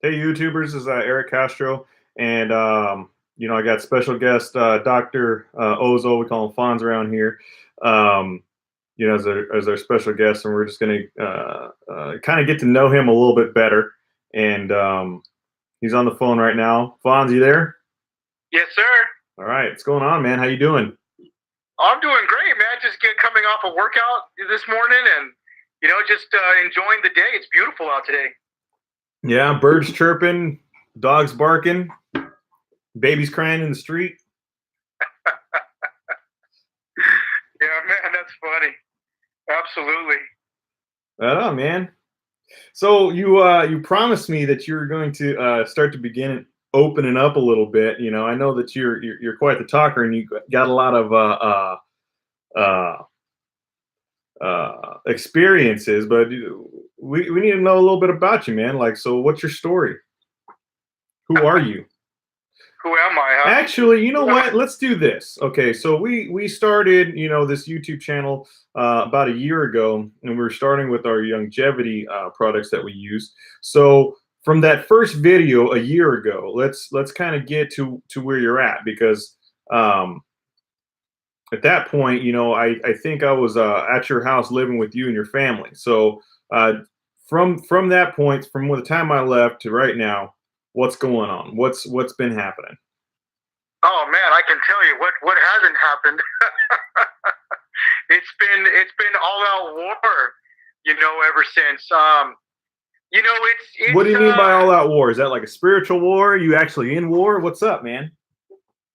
Hey, YouTubers, this is Eric Castro, and I got special guest Doctor Ozo. We call him Fonz around here. Um, as our special guest, and we're just going to kind of get to know him a little bit better. And he's on the phone right now. Fonz, you there? Yes, sir. All right, what's going on, man? How you doing? I'm doing great, man. Just coming off a workout this morning, and just enjoying the day. It's beautiful out today. Yeah, birds chirping, dogs barking, babies crying in the street. Yeah, man, that's funny. Absolutely. Right on, man. So you promised me that you're going to start to begin opening up a little bit. I know that you're quite the talker, and you got a lot of uh, experiences. But we need to know a little bit about you, man. Like, so what's your story? Who are you? Who am I? Huh? Actually, you know what? Let's do this. Okay, so we started, this YouTube channel about a year ago, and we are starting with our longevity products that we use. So from that first video a year ago, let's kind of get to where you're at, because at that point, I think I was at your house living with you and your family. So from that point, from the time I left to right now, what's going on? What's been happening? Oh man, I can tell you what hasn't happened. It's been all out war, ever since. It's What do you mean by all out war? Is that like a spiritual war? Are you actually in war? What's up, man?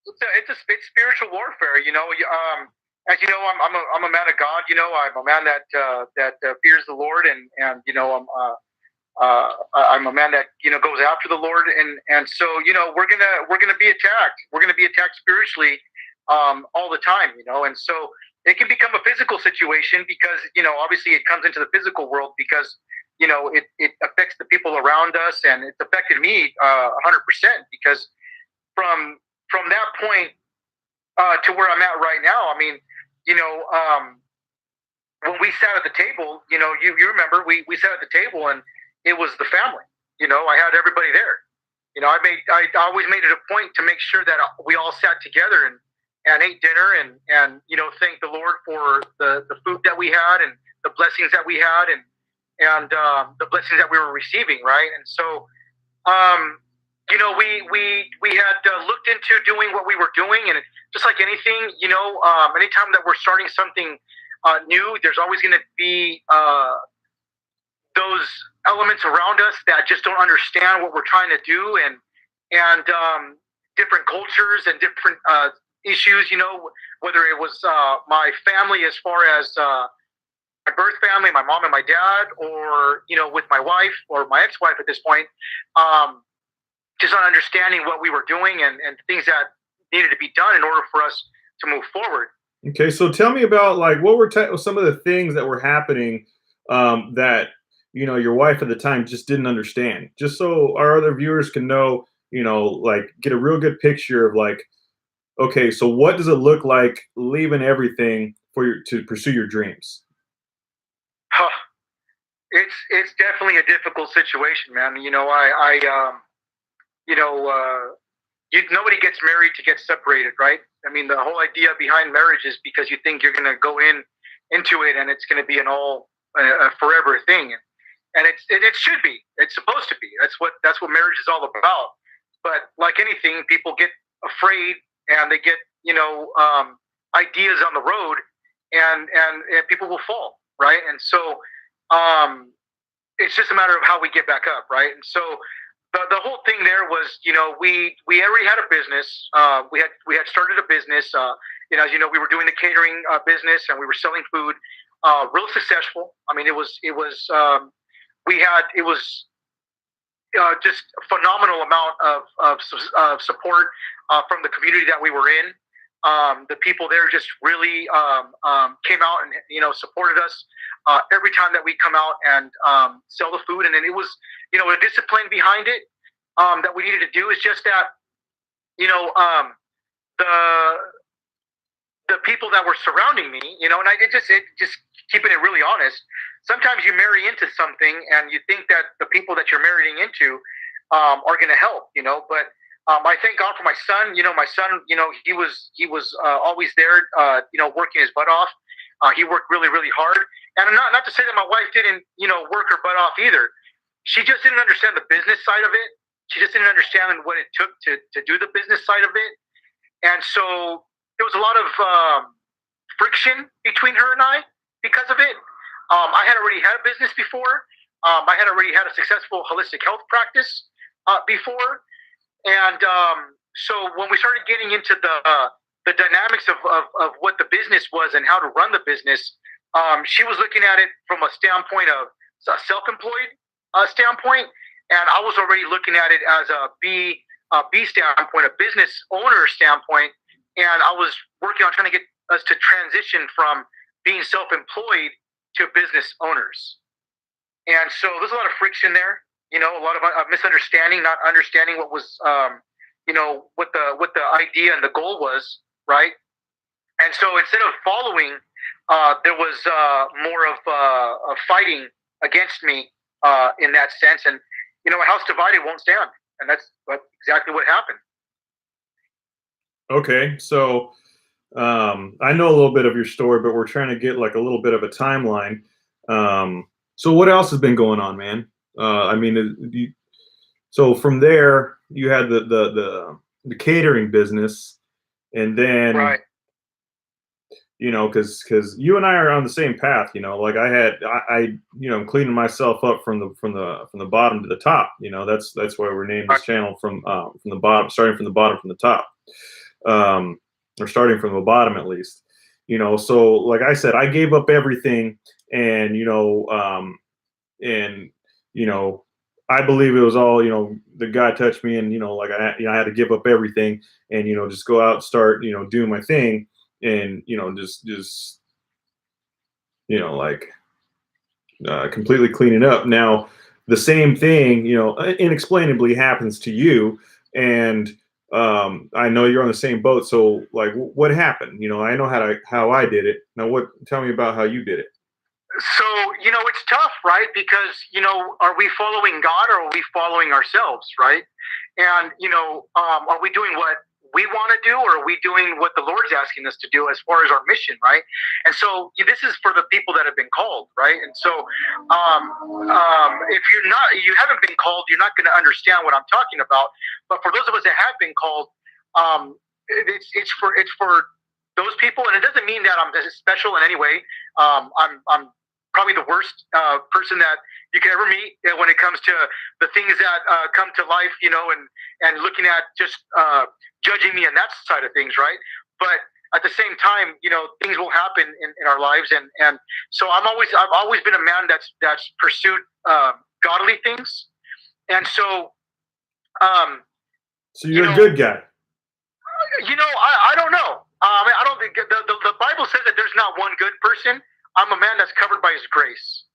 it's spiritual warfare. As you know, I'm a man of God. I'm a man that fears the Lord, and I'm a man that goes after the Lord, and so we're gonna be attacked. We're gonna be attacked spiritually all the time, and so it can become a physical situation because obviously it comes into the physical world because it affects the people around us, and it's affected me 100% because from from that point to where I'm at right now. I mean, you know, um, when we sat at the table, you remember we sat at the table and it was the family. I had everybody there. I always made it a point to make sure that we all sat together and ate dinner and thank the Lord for the food that we had and the blessings that we had and the blessings that we were receiving, right? And so um, we had looked into doing what we were doing, and just like anything, anytime that we're starting something new, there's always going to be those elements around us that just don't understand what we're trying to do, and different cultures and different issues. Whether it was my family as far as my birth family, my mom and my dad, or with my wife or my ex-wife at this point. Just not understanding what we were doing and things that needed to be done in order for us to move forward. Okay, so tell me about, like, what were some of the things that were happening that your wife at the time just didn't understand. Just so our other viewers can know, like, get a real good picture of, like, okay, so what does it look like leaving everything to pursue your dreams? Huh. It's definitely a difficult situation, man. You know, nobody gets married to get separated, right? I mean, the whole idea behind marriage is because you think you're going to go into it and it's going to be an all forever thing, and it should be. It's supposed to be. That's what marriage is all about. But like anything, people get afraid and they get ideas on the road, and people will fall, right? And so um, it's just a matter of how we get back up, right? And so the whole thing there was, we already had a business. We had started a business. As you know, we were doing the catering business and we were selling food. Real successful. I mean, it was just a phenomenal amount of support from the community that we were in. The people there just really came out and supported us every time that we come out and sell the food. And then it was a discipline behind it that we needed to do. Is just that the the people that were surrounding me, and it just keeping it really honest. Sometimes you marry into something and you think that the people that you're marrying into are going to help, but I thank God for my son. My son, he was always there, working his butt off. He worked really, really hard. And not to say that my wife didn't, work her butt off either. She just didn't understand the business side of it. She just didn't understand what it took to do the business side of it. And so there was a lot of friction between her and I because of it. I had already had a business before. I had already had a successful holistic health practice before. And so when we started getting into the dynamics of what the business was and how to run the business, she was looking at it from a standpoint of a self-employed standpoint, and I was already looking at it as a B standpoint, a business owner standpoint, and I was working on trying to get us to transition from being self-employed to business owners. And so there's a lot of friction there, a lot of misunderstanding, not understanding what was, what the idea and the goal was, right? And so instead of following, there was more of fighting against me in that sense. And, a house divided won't stand. And that's exactly what happened. Okay. So I know a little bit of your story, but we're trying to get like a little bit of a timeline. So what else has been going on, man? So from there you had the catering business, and then, right. Because you and I are on the same path, like I cleaning myself up from the bottom to the top, that's why we're named this channel from the bottom, starting from the bottom from the top, or starting from the bottom at least, so like I said, I gave up everything, and I believe it was all, the God touched me, and like I had to give up everything, and just go out and start doing my thing, and just like completely cleaning up. Now the same thing inexplainably happens to you, and I know you're on the same boat, so like what happened? I know how I did it. Now tell me about how you did it. So, it's tough, right? Because, are we following God or are we following ourselves, right? And, are we doing what we want to do, or are we doing what the Lord's asking us to do as far as our mission, right? And so this is for the people that have been called, right? And so if you haven't been called, you're not going to understand what I'm talking about. But for those of us that have been called, it's for those people, and it doesn't mean that I'm special in any way. I'm probably the worst person that you can ever meet when it comes to the things that come to life, and looking at just judging me on that side of things, right? But at the same time, things will happen in our lives, and so I've always been a man that's pursued godly things, and so. So you're a good guy. I don't know. I don't think the Bible says that there's not one good person. I'm a man that's covered by His grace,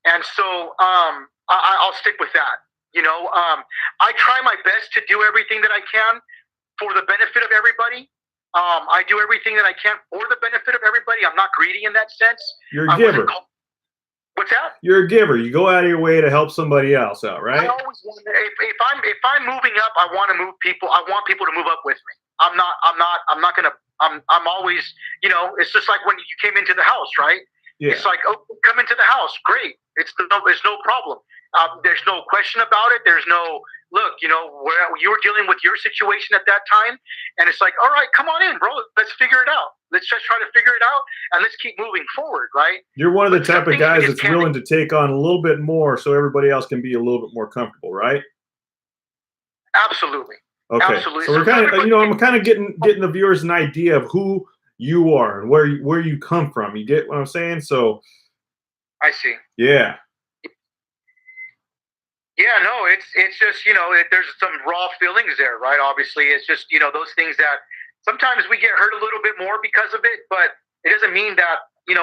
and so I'll stick with that. I try my best to do everything that I can for the benefit of everybody. I do everything that I can for the benefit of everybody. I'm not greedy in that sense. You're a giver. What's that? You're a giver. You go out of your way to help somebody else out, right? I always want to, if I'm moving up, I want to move people. I want people to move up with me. I'm always, it's just like when you came into the house, right? Yeah. It's like, oh, come into the house. Great. There's no problem. There's no question about it. There's no, look, where you were dealing with your situation at that time. And it's like, all right, come on in, bro. Let's figure it out. Let's just try to figure it out, and let's keep moving forward, right? You're one of the type of guys that's willing to take on a little bit more so everybody else can be a little bit more comfortable, right? Absolutely. Okay. Absolutely. So we're kind of, I'm kind of getting the viewers an idea of who you are and where you come from. You get what I'm saying? So I see. Yeah. Yeah, no, it's just, there's some raw feelings there, right? Obviously, it's just, those things that sometimes we get hurt a little bit more because of it, but it doesn't mean that,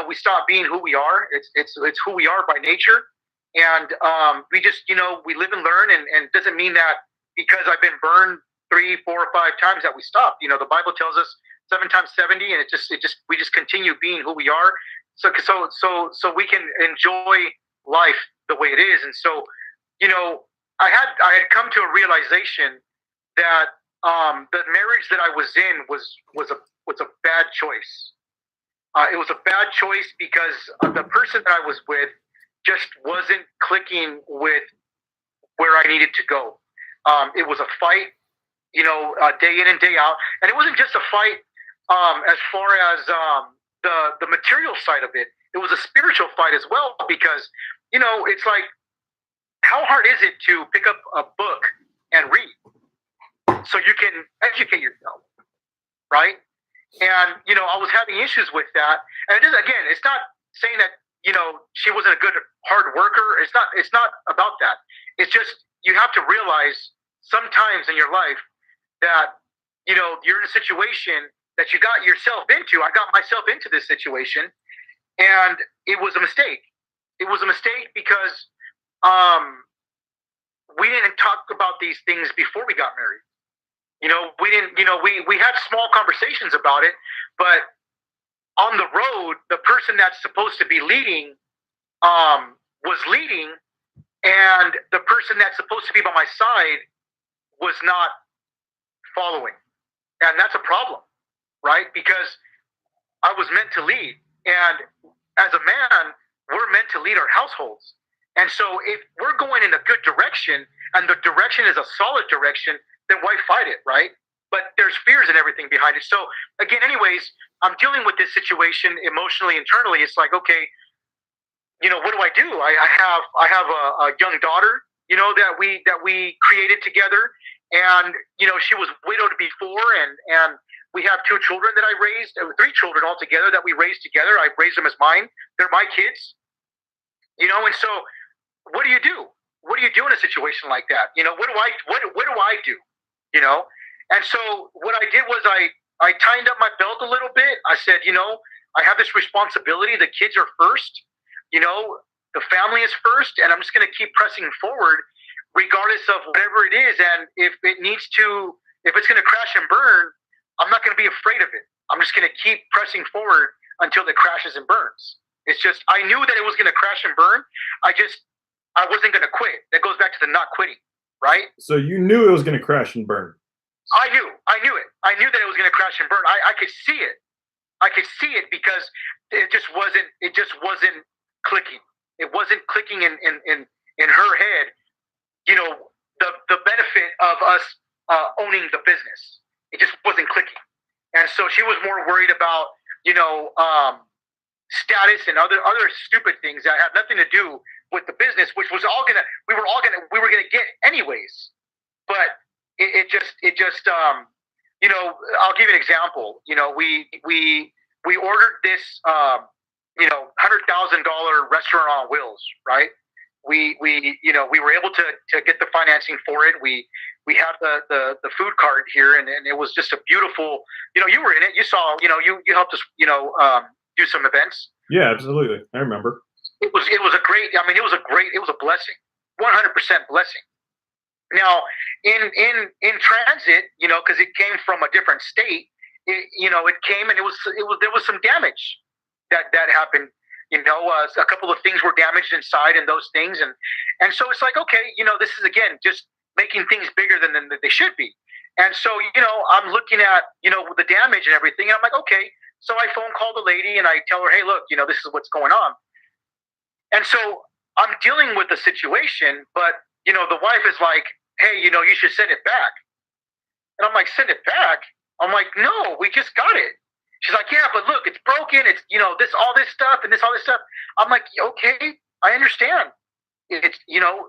we stop being who we are. It's who we are by nature. And we just, we live and learn, and it doesn't mean that because I've been burned 3, 4, 5 times that we stop. The Bible tells us 7 times 70, and we just continue being who we are. So we can enjoy life the way it is. And so, I had come to a realization that the marriage that I was in was a bad choice. It was a bad choice because the person that I was with just wasn't clicking with where I needed to go. It was a fight, day in and day out, and it wasn't just a fight as far as the material side of it. It was a spiritual fight as well because it's like, how hard is it to pick up a book and read so you can educate yourself, right? And I was having issues with that, and it's not saying that she wasn't a good hard worker. It's not about that. It's just you have to realize sometimes in your life that you're in a situation that you got yourself into. I got myself into this situation, and it was a mistake. It was a mistake because we didn't talk about these things before we got married. We didn't. We had small conversations about it, but on the road, the person that's supposed to be leading was leading, and the person that's supposed to be by my side was not following, and that's a problem, right? Because I was meant to lead, and as a man, we're meant to lead our households. And so, if we're going in a good direction, and the direction is a solid direction, then why fight it, right? But there's fears and everything behind it. So again, anyways, I'm dealing with this situation emotionally, internally. It's like, okay, what do I do? I have a young daughter, that we created together, and she was widowed before, and we have 2 children that I raised, 3 children altogether that we raised together. I raised them as mine. They're my kids, and so what do you do? What do you do in a situation like that? What do I do? And so what I did was I tightened up my belt a little bit. I said, I have this responsibility. The kids are first, the family is first, and I'm just going to keep pressing forward regardless of whatever it is. And if it's going to crash and burn, I'm not going to be afraid of it. I'm just going to keep pressing forward until it crashes and burns. It's just, I knew that it was going to crash and burn. I wasn't going to quit. That goes back to the not quitting, right? So you knew it was going to crash and burn. I knew it. I knew that it was going to crash and burn. I could see it. I could see it because it just wasn't clicking. It wasn't clicking in her head, the benefit of us owning the business. It just wasn't clicking. And so she was more worried about, status and other stupid things that had nothing to do with the business, which was we were gonna get anyways. But it just I'll give you an example. We ordered this $100,000 restaurant on wheels, right? We were able to get the financing for it. We had the food cart here, and it was just a beautiful. You were in it. You saw. You helped us. Do some events. Yeah, absolutely. I remember. It was a great. It was a blessing. 100% blessing. Now, in transit, because it came from a different state, it came and there was some damage that happened. A couple of things were damaged inside and those things, and so it's like, okay, this is again just making things bigger than they should be. And so, I'm looking at the damage and everything, and I'm like, okay. So I phone call the lady and I tell her, hey, look, this is what's going on. And so I'm dealing with the situation, but the wife is like, hey, you should send it back. And I'm like, send it back? I'm like, no, we just got it. She's like, yeah, but look, it's broken. It's, all this stuff and all this stuff. I'm like, okay, I understand. It's,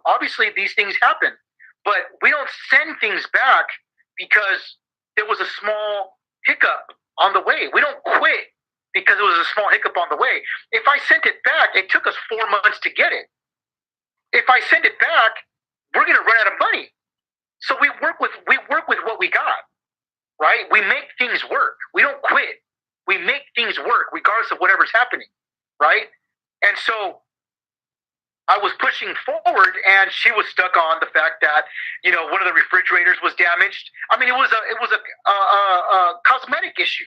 obviously these things happen, but we don't send things back because there was a small hiccup on the way. We don't quit because it was a small hiccup on the way. If I sent it back, it took us 4 months to get it. If I send it back, we're going to run out of money. So we work with what we got, right? We make things work. We don't quit. We make things work regardless of whatever's happening, right? And so I was pushing forward, and she was stuck on the fact that one of the refrigerators was damaged. It was a cosmetic issue,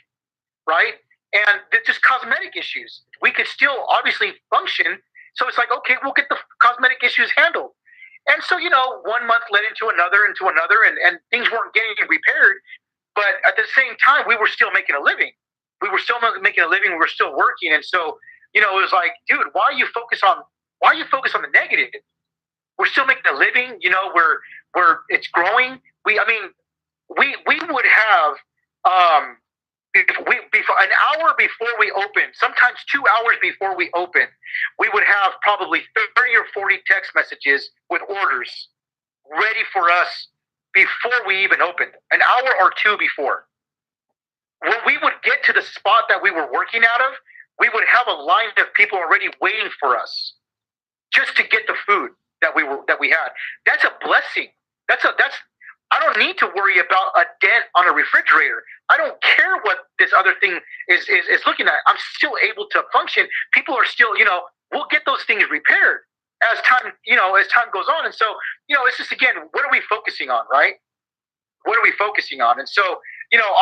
right? And it's just cosmetic issues. We could still obviously function. So it's like, okay, we'll get the cosmetic issues handled. And so, one month led into another, and things weren't getting repaired. But at the same time, we were still making a living. We were still making a living. We were still working. And so, it was like, dude, why are you focus on the negative? We're still making a living. We're it's growing. We would have, before an hour before we open, sometimes 2 hours before we open, we would have probably 30 or 40 text messages with orders ready for us before we even opened, an hour or two before. When we would get to the spot that we were working out of, we would have a line of people already waiting for us just to get the food that we had. That's a blessing. I don't need to worry about a dent on a refrigerator. I don't care what this other thing is looking at. I'm still able to function. People are still, we'll get those things repaired as time goes on. And so, it's just, again, what are we focusing on, right? What are we focusing on? And so,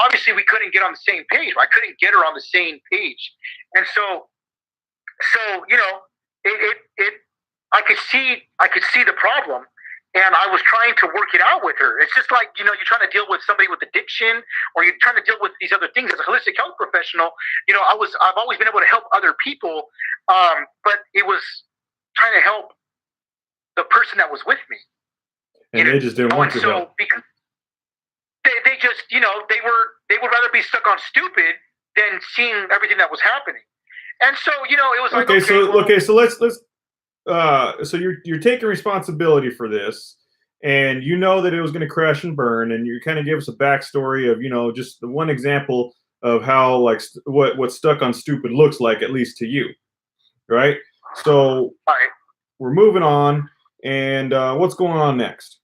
obviously we couldn't get on the same page. I couldn't get her on the same page. And so, I could see the problem. And I was trying to work it out with her. It's just like, you're trying to deal with somebody with addiction, or you're trying to deal with these other things. As a holistic health professional, I've always been able to help other people, but it was trying to help the person that was with me. And they just didn't want to help. Because they just, they would rather be stuck on stupid than seeing everything that was happening. And so, it was like, so let's. So you're taking responsibility for this, and you know that it was going to crash and burn, and you kind of gave us a backstory of just the one example of how, like, what stuck on stupid looks like, at least to you, right? So we're moving on, and what's going on next?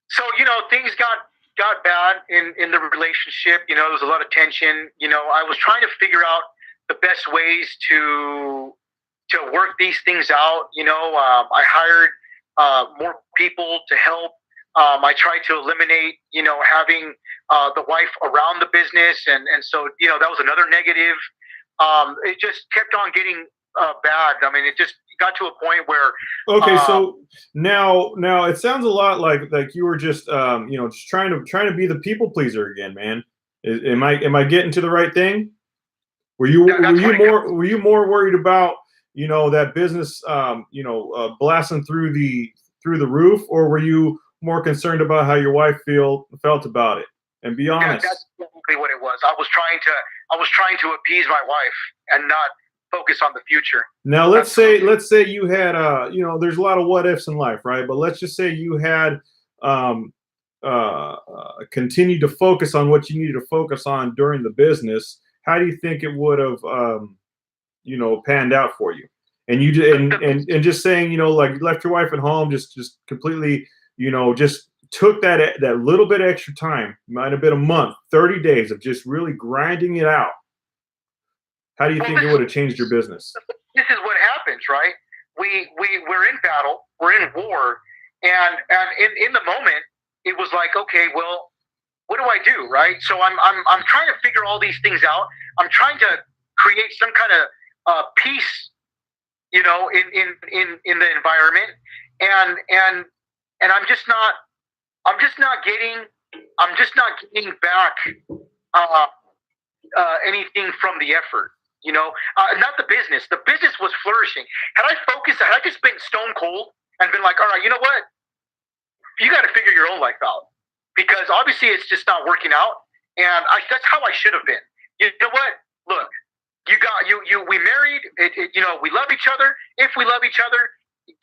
So things got bad in the relationship. There was a lot of tension. I was trying to figure out the best ways to work these things out. I hired more people to help. I tried to eliminate, having the wife around the business. And so, that was another negative. It just kept on getting bad. I mean, it just got to a point where. Okay, so now it sounds a lot like you were just, just trying to be the people pleaser again, man. Am I getting to the right thing? Were you more worried about that business, blasting through the roof, or were you more concerned about how your wife felt about it? And be honest. Yeah, that's exactly what it was. I was trying to appease my wife and not focus on the future. Now let's say you had there's a lot of what ifs in life, right? But let's just say you had continued to focus on what you needed to focus on during the business. How do you think it would have panned out for you? And you and just saying, like, you left your wife at home, just completely, just took that little bit extra time, might have been a month, 30 days of just really grinding it out. How do you think it would have changed your business? This is what happens, right? We're in battle, we're in war, and in the moment, it was like, okay, well, what do I do, right? So I'm trying to figure all these things out. I'm trying to create some kind of peace, in the environment, and I'm just not getting back anything from the effort. Not the business. The business was flourishing. Had I just been stone cold and been like, all right, you know what? You got to figure your own life out, because obviously it's just not working out. And that's how I should have been. You know what? Look, we married. We love each other. If we love each other,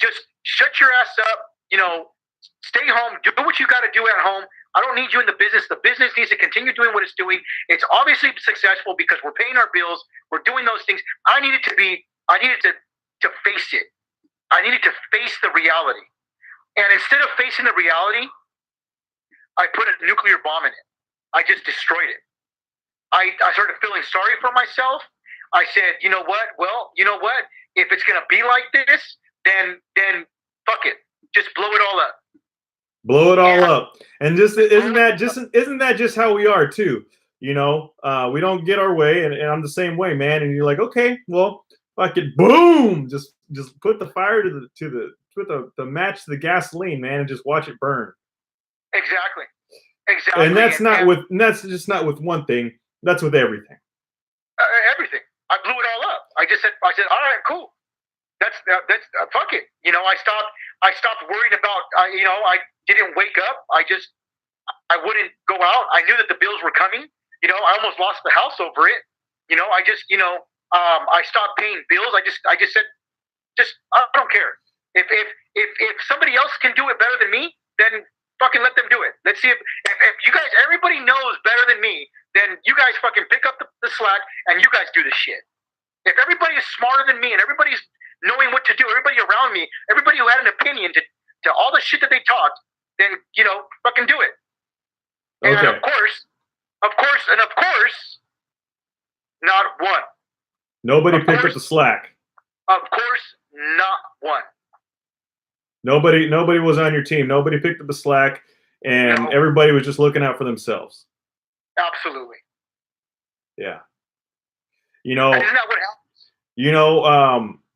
just shut your ass up. Stay home. Do what you got to do at home. I don't need you in the business. The business needs to continue doing what it's doing. It's obviously successful because we're paying our bills. We're doing those things. I needed to face it. I needed to face the reality. And instead of facing the reality, I put a nuclear bomb in it. I just destroyed it. I started feeling sorry for myself. I said, you know what? Well, you know what? If it's going to be like this, then fuck it. Just blow it all up. Blow it all up. And isn't that just how we are too? We don't get our way, and I'm the same way, man. And you're like, okay, well, fuck it, boom, just just put the fire put the match to the gasoline, man, and just watch it burn. Exactly. And that's just not with one thing. That's with everything. Everything. I blew it all up. I said, all right, cool. That's fuck it. I stopped worrying about. I didn't wake up. I wouldn't go out. I knew that the bills were coming. I almost lost the house over it. I stopped paying bills. I just said, I don't care. If somebody else can do it better than me, then fucking let them do it. Let's see if you guys, everybody knows better than me, then you guys fucking pick up the slack and you guys do the shit. If everybody is smarter than me and everybody's knowing what to do, everybody around me, everybody who had an opinion to all the shit that they talked, then fucking do it. And okay. of course, not one. Nobody picked up the slack. Of course, not one. Nobody was on your team. Nobody picked up the slack, and everybody was just looking out for themselves. Absolutely. Yeah. And isn't that what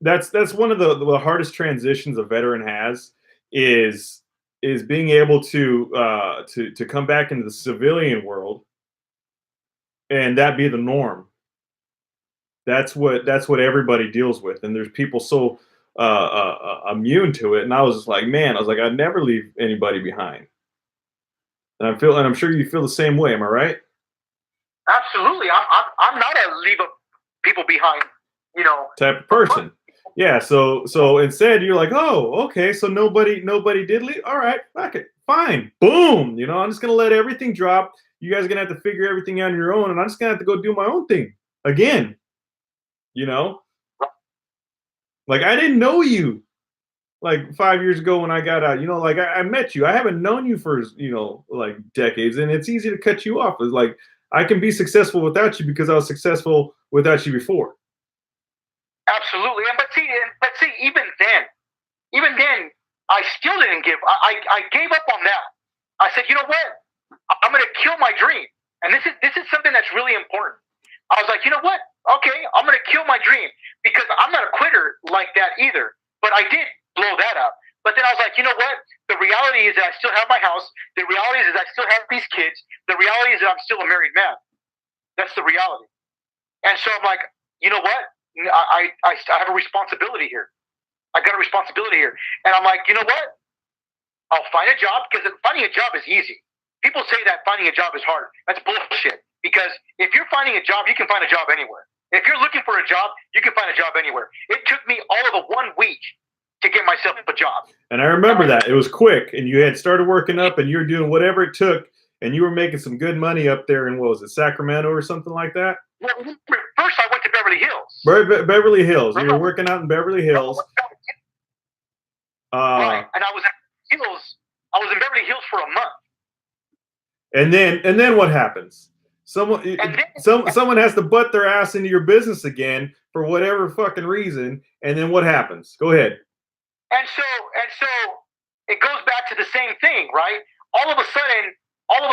happens? That's one of the hardest transitions a veteran has is being able to come back into the civilian world, and that be the norm. That's what everybody deals with, and there's people so immune to it. And I was just like, man, I'd never leave anybody behind. And I'm sure you feel the same way. Am I right? Absolutely. I'm not a leave people behind, type of person. Yeah. So instead you're like, oh, okay. So nobody did leave. All right, fuck it, fine, boom. I'm just gonna let everything drop. You guys are gonna have to figure everything out on your own, and I'm just gonna have to go do my own thing again. Like I didn't know you like 5 years ago when I got out. I met you. I haven't known you for like decades, and it's easy to cut you off. It's like I can be successful without you because I was successful without you before. Absolutely. But see, even then, I still didn't give. I gave up on that. I said, you know what? I'm going to kill my dream, and this is something that's really important. I was like, you know what? Okay, I'm going to kill my dream because I'm not a quitter like that either. But I did blow that up. But then I was like, you know what? The reality is that I still have my house. The reality is I still have these kids. The reality is that I'm still a married man. That's the reality. And so I'm like, you know what? I have a responsibility here. I got a responsibility here. And I'm like, you know what? I'll find a job, because finding a job is easy. People say that finding a job is hard. That's bullshit. Because if you're finding a job, you can find a job anywhere. If you're looking for a job, you can find a job anywhere. It took me all of 1 week to get myself a job. And I remember that. It was quick, and you had started working up, and you were doing whatever it took, and you were making some good money up there in, what was it, Sacramento or something like that? Well, first I went to Beverly Hills. Beverly Hills. You were working out in Beverly Hills. Right. And I was in Beverly Hills for a month. And then what happens? Someone has to butt their ass into your business again for whatever fucking reason, and then what happens? Go ahead. And so it goes back to the same thing, right? All of a sudden, I'm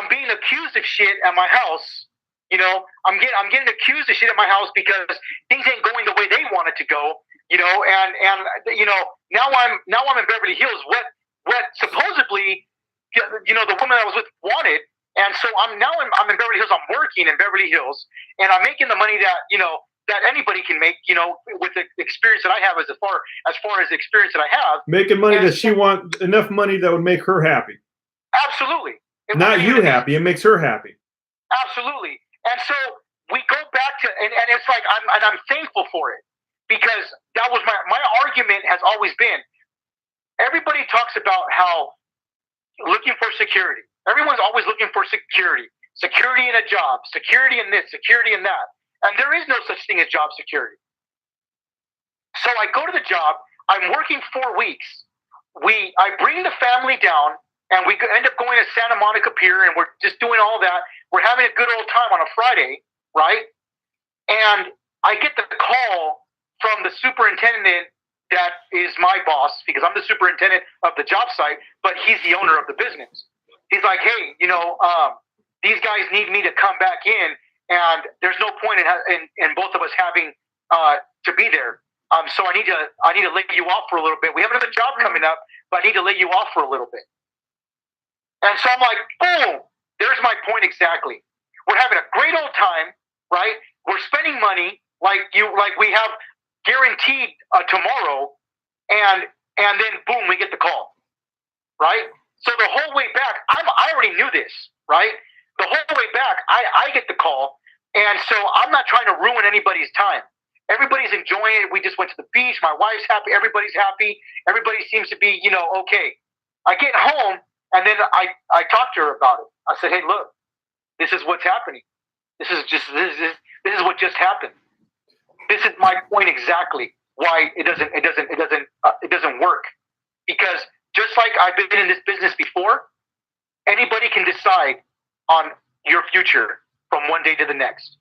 being accused of shit at my house. I'm getting accused of shit at my house because things ain't going the way they want it to go. Now I'm in Beverly Hills. What supposedly, the woman I was with wanted, and so I'm in Beverly Hills. I'm working in Beverly Hills, and I'm making the money that that anybody can make. With the experience that I have, as far as the experience that I have, making money that she wants, enough money that would make her happy. Absolutely. Not you happy. It makes her happy. Absolutely. And so we go back to, and it's like, I'm thankful for it, because that was my argument has always been, everybody talks about how looking for security. Everyone's always looking for security in a job, security in this, security in that. And there is no such thing as job security. So I go to the job, I'm working 4 weeks. I bring the family down, and we end up going to Santa Monica Pier, and we're just doing all that. We're having a good old time on a Friday, right? And I get the call from the superintendent that is my boss, because I'm the superintendent of the job site, but he's the owner of the business. He's like, hey, these guys need me to come back in, and there's no point in both of us having to be there. So I need to lay you off for a little bit. We have another job coming up, but I need to lay you off for a little bit. And so I'm like, boom, there's my point exactly. We're having a great old time, right? We're spending money like we have guaranteed tomorrow, and then boom, we get the call, right? So the whole way back, I already knew this, right? The whole way back, I get the call, and so I'm not trying to ruin anybody's time. Everybody's enjoying it. We just went to the beach. My wife's happy. Everybody's happy. Everybody seems to be, okay. I get home, and then I talked to her about it. I said, hey, look, this is what's happening. This is what just happened. This is my point exactly why it doesn't work. Because just like I've been in this business before, anybody can decide on your future from one day to the next.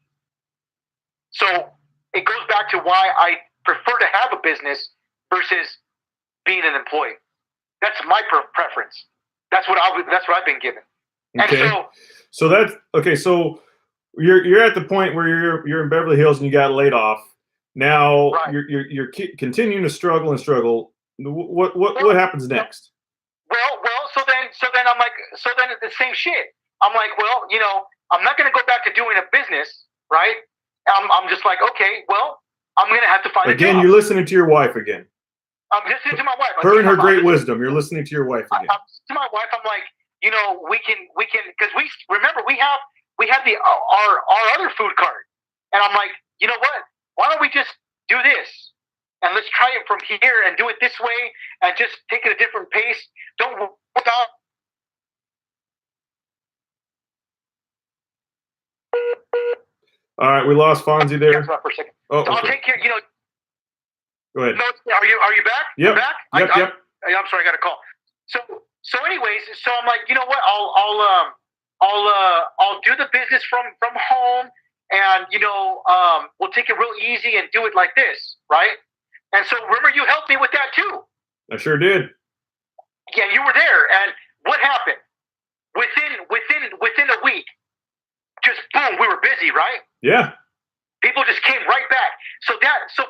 So it goes back to why I prefer to have a business versus being an employee. That's my preference. That's what I've been given. Okay. And so that's okay. So you're at the point where you're in Beverly Hills and you got laid off. Now right. you're continuing to struggle and struggle. What happens next? Well. So then I'm like, it's the same shit. I'm like, well, I'm not going to go back to doing a business, right? I'm just like, okay, well, I'm going to have to find a job. Again, you're listening to your wife again. I'm listening to my wife. Her and her great wisdom. You're listening to your wife again. To my wife, I'm like, we can, because we have our other food cart, and I'm like, you know what? Why don't we just do this and let's try it from here and do it this way and just take it a different pace. Don't worry about. All right, we lost Fonzie there. For a second. Oh, so I'll okay. take care. Go ahead. No, are you back? Yep. You're back? Yep. I'm sorry, I got a call. So anyways, so I'm like, you know what? I'll do the business from home, and we'll take it real easy and do it like this, right? And so remember, you helped me with that too. I sure did. Yeah, you were there, and what happened? Within a week, just boom, we were busy, right? Yeah. People just came right back. So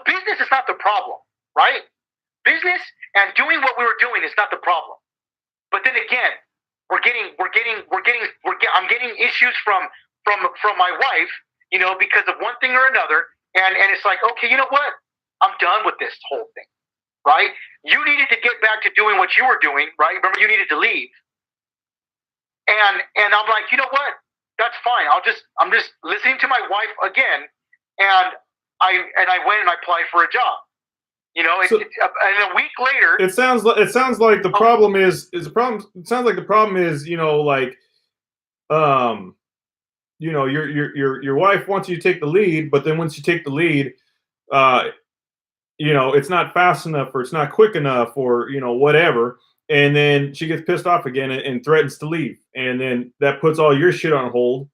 business is not the problem, right? Business and doing what we were doing is not the problem. But then again, I'm getting issues from my wife, because of one thing or another, and it's like, okay, you know what? I'm done with this whole thing, right? You needed to get back to doing what you were doing, right? Remember, you needed to leave, and I'm like, you know what? That's fine. I'm just listening to my wife again, and I went and I applied for a job. And a week later, it sounds like the problem is the problem. It sounds like the problem is, your wife wants you to take the lead, but then once you take the lead, it's not fast enough, or it's not quick enough, or whatever, and then she gets pissed off again and threatens to leave, and then that puts all your shit on hold.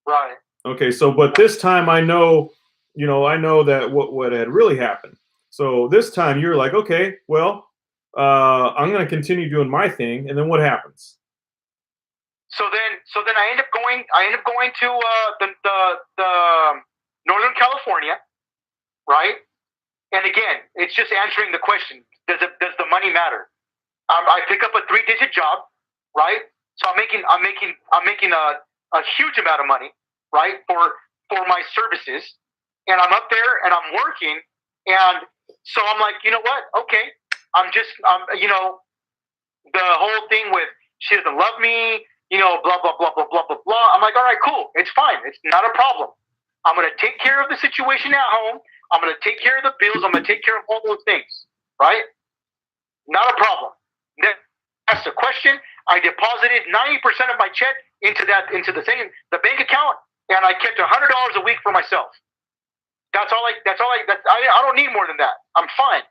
Right. Okay. So, but this time I know that what had really happened. So this time you're like, okay, well, I'm going to continue doing my thing, and then what happens? So then I end up going to the Northern California, right? And again, it's just answering the question: does the money matter? I pick up a 3-digit job, right? So I'm making a huge amount of money, right, for my services, and I'm up there and I'm working, and so I'm like, you know what? Okay, the whole thing with she doesn't love me, blah blah blah blah blah blah blah. I'm like, all right, cool, it's fine, it's not a problem. I'm gonna take care of the situation at home. I'm gonna take care of the bills. I'm gonna take care of all those things, right? Not a problem. Then that's the question. I deposited 90% of my check into the bank account, and I kept $100 a week for myself. I don't need more than that. I'm fine.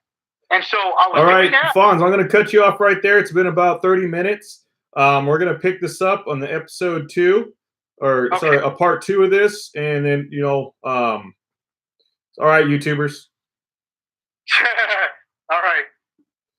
And so I was. All right, that. Fonz, I'm going to cut you off right there. It's been about 30 minutes. We're going to pick this up on the episode 2, or okay. Sorry, a part 2 of this, and then all right, YouTubers. All right.